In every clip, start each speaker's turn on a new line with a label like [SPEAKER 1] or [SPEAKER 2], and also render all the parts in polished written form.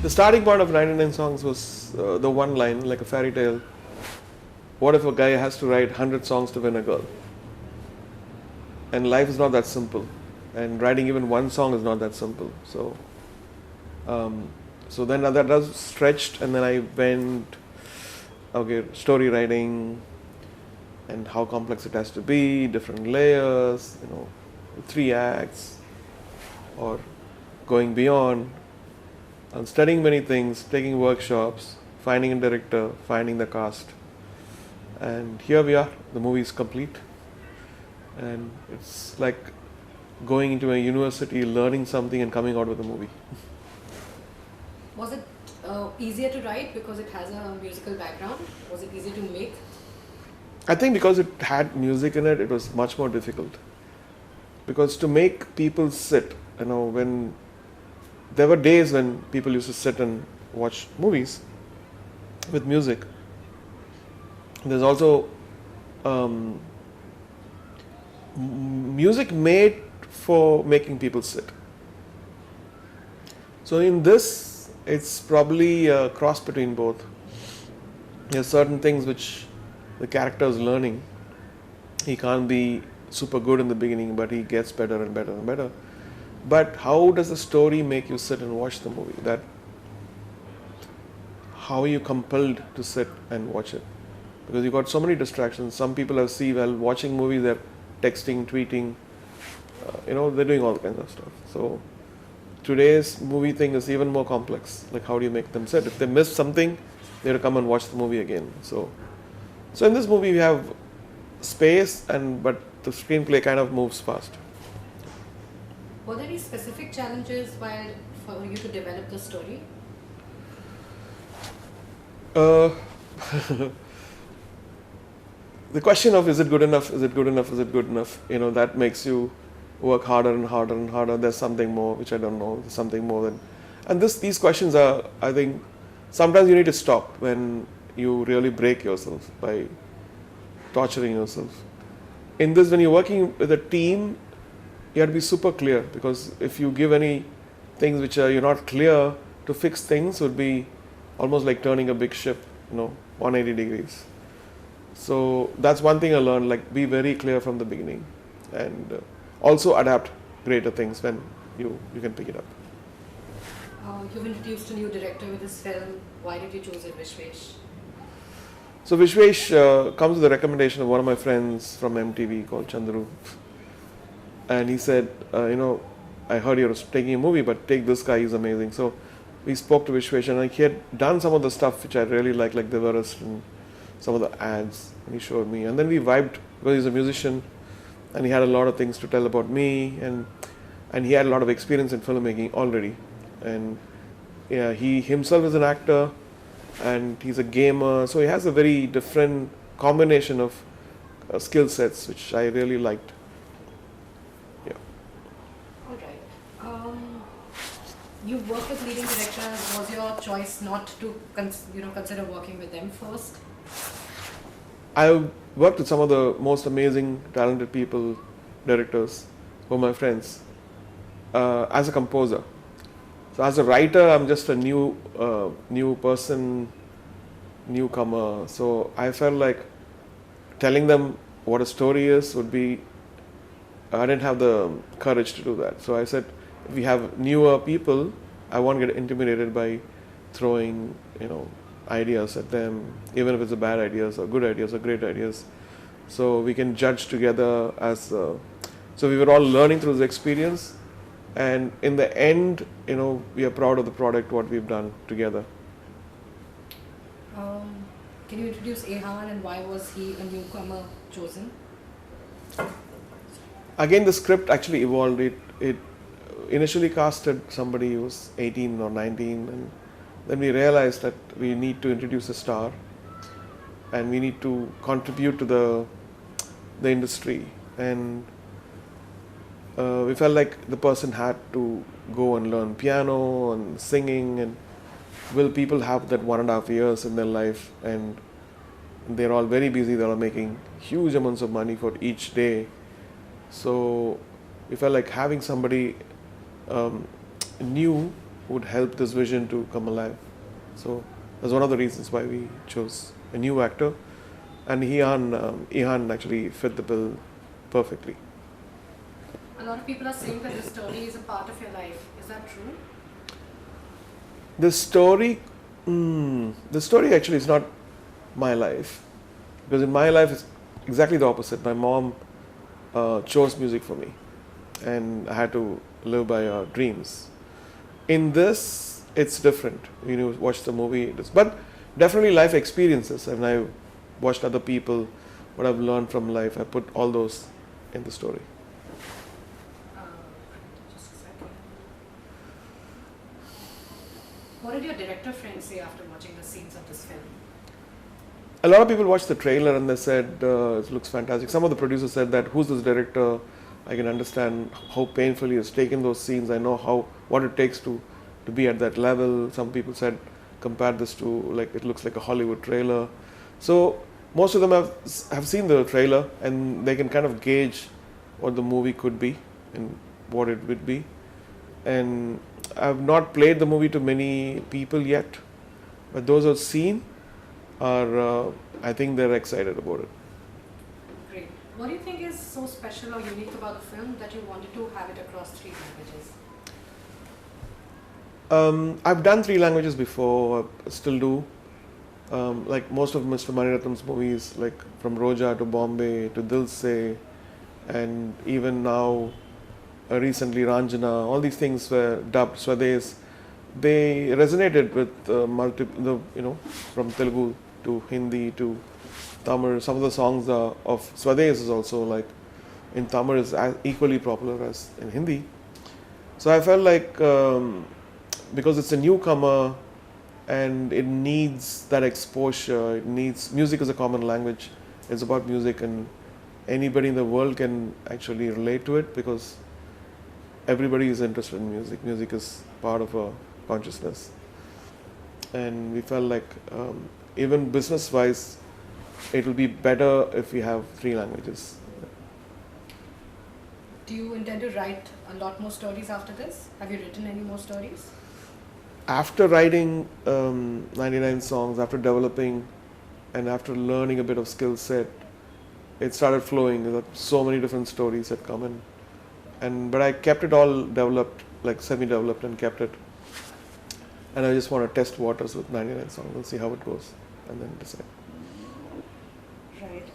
[SPEAKER 1] The starting point of 99 songs was the one line, like a fairy tale. What if a guy has to write 100 songs to win a girl? And life is not that simple. And writing even one song is not that simple. So then that was stretched, and then I went, okay, story writing and how complex it has to be, different layers, 3 acts, or going beyond. I'm studying many things, taking workshops, finding a director, finding the cast. And here we are, the movie is complete. And it's like going into a university, learning something and coming out with a movie.
[SPEAKER 2] Was it easier to write because it has a musical background? Was it easier to make?
[SPEAKER 1] I think because it had music in it, it was much more difficult. Because to make people sit, when there were days when people used to sit and watch movies with music. There's also music made for making people sit. So in this, it's probably a cross between both. There's certain things which the character is learning. He can't be super good in the beginning, but he gets better and better and better. But how does the story make you sit and watch the movie? How are you compelled to sit and watch it? Because you got so many distractions. Some people I see while watching movies, they're texting, tweeting, they're doing all kinds of stuff. So today's movie thing is even more complex. Like, how do you make them sit? If they miss something, they have to come and watch the movie again. So in this movie we have space, but the screenplay kind of moves fast.
[SPEAKER 2] Were there any specific challenges for you to develop the story?
[SPEAKER 1] The question of is it good enough, that makes you work harder and harder and harder. There's something more which I don't know. There's something more than, and these questions are, I think, sometimes you need to stop when you really break yourself by torturing yourself. In this, when you're working with a team, you have to be super clear, because if you give any things which you're not clear, to fix things would be almost like turning a big ship, 180 degrees. So that's one thing I learned, like be very clear from the beginning, and also adapt greater things when you can pick it up.
[SPEAKER 2] You've introduced a new director with this film. Why did you choose it, Vishwesh?
[SPEAKER 1] So Vishwesh comes with the recommendation of one of my friends from MTV called Chandru. And he said, I heard you're taking a movie, but take this guy, he's amazing. So we spoke to Vishwesh, and he had done some of the stuff which I really like the Everest and some of the ads, and he showed me. And then we vibed, because he's a musician, and he had a lot of things to tell about me, and he had a lot of experience in filmmaking already. And he himself is an actor, and he's a gamer, so he has a very different combination of skill sets, which I really liked.
[SPEAKER 2] You work with leading directors. Was your choice not to consider working with them first?
[SPEAKER 1] I worked with some of the most amazing, talented people, directors, who are my friends, as a composer. So as a writer, I'm just a new person, newcomer. So I felt like telling them what a story is would be, I didn't have the courage to do that. So I said, if we have newer people, I won't get intimidated by throwing, ideas at them, even if it's bad ideas or good ideas or great ideas. So we can judge together so we were all learning through this experience, and in the end, we are proud of the product, what we've done together.
[SPEAKER 2] Can you introduce Ehan, and why was he a newcomer chosen?
[SPEAKER 1] Again, the script actually evolved. It initially casted somebody who was 18 or 19, and then we realized that we need to introduce a star, and we need to contribute to the industry, and we felt like the person had to go and learn piano and singing, and will people have that 1.5 years in their life, and they're all very busy, they're all making huge amounts of money for each day. So we felt like having somebody new would help this vision to come alive. So that's one of the reasons why we chose a new actor, and Ihan actually fit the bill perfectly.
[SPEAKER 2] A lot of people are saying that this story is a part of your life. Is that true?
[SPEAKER 1] The story, the story actually is not my life, because in my life it's exactly the opposite. My mom chose music for me, and I had to live by our dreams. In this, it's different. You watch the movie, but definitely life experiences, and I've watched other people, what I've learned from life. I put all those in the story.
[SPEAKER 2] Uh, just a second. What did your director friends say after watching the scenes of this film?
[SPEAKER 1] A lot of people watched the trailer and they said it looks fantastic. Some of the producers said that, who's this director? I can understand how painfully he's taken those scenes. I know what it takes to be at that level. Some people said, compare this to, like, it looks like a Hollywood trailer. So most of them have seen the trailer, and they can kind of gauge what the movie could be and what it would be. And I've not played the movie to many people yet, but those who've seen are, I think they're excited about it.
[SPEAKER 2] Great. What do you think is so special or unique about the film that you wanted to have it across 3 languages?
[SPEAKER 1] I've done 3 languages before, I still do. Like most of Mr. Maniratnam's movies, like from Roja to Bombay to Dil Se, and even now, recently Ranjana, all these things were dubbed Swades. They resonated with from Telugu to Hindi to Tamil. Some of the songs of Swades is also, like, in Tamil is equally popular as in Hindi. So I felt like, because it's a newcomer and it needs that exposure, it needs music as a common language. It's about music, and anybody in the world can actually relate to it, because everybody is interested in music. Music is part of a consciousness, and we felt like, even business wise, it will be better if we have 3 languages.
[SPEAKER 2] Do you intend to write a lot more stories after this? Have you written any more stories?
[SPEAKER 1] After writing 99 songs, after developing and after learning a bit of skill set, it started flowing. There were so many different stories that come in, but I kept it all developed, like semi-developed, and kept it. And I just want to test waters with 99 songs and see how it goes, and then decide.
[SPEAKER 2] Right.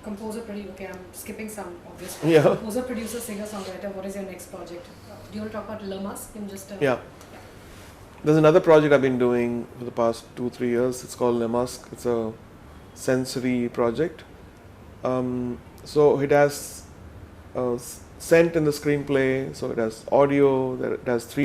[SPEAKER 2] Composer, producer. Okay, I'm skipping some obvious.
[SPEAKER 1] Yeah.
[SPEAKER 2] Composer, producer, singer, songwriter. What is your next project? Do you want to talk about Le Masque in just a?
[SPEAKER 1] Yeah. There's another project I've been doing for the past 2-3 years. It's called Le Masque. It's a sensory project. So it has scent in the screenplay. So it has audio. It has 3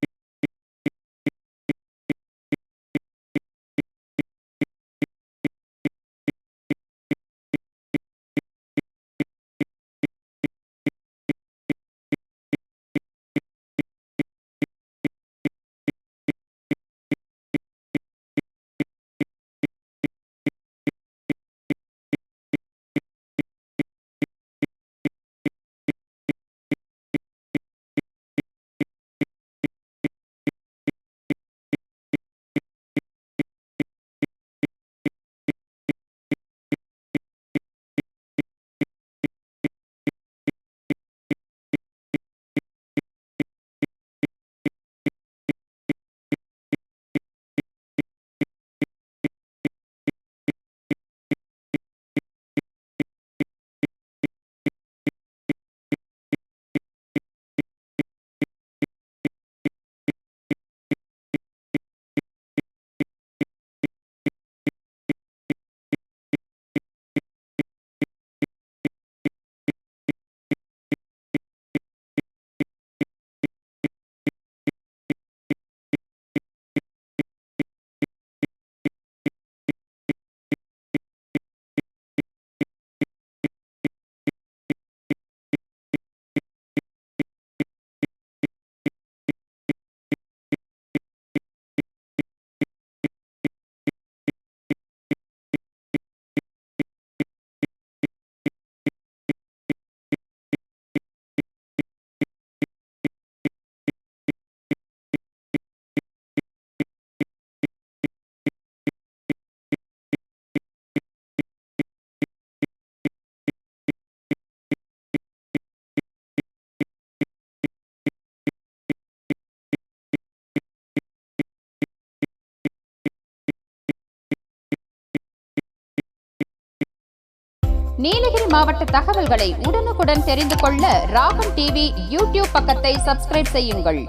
[SPEAKER 3] Nilgiri மாவட்ட தகவல்களை உடனுக்குடன் தெரிந்து கொள்ள ராகம் TV YouTube பக்கத்தை subscribe செய்யுங்கள்.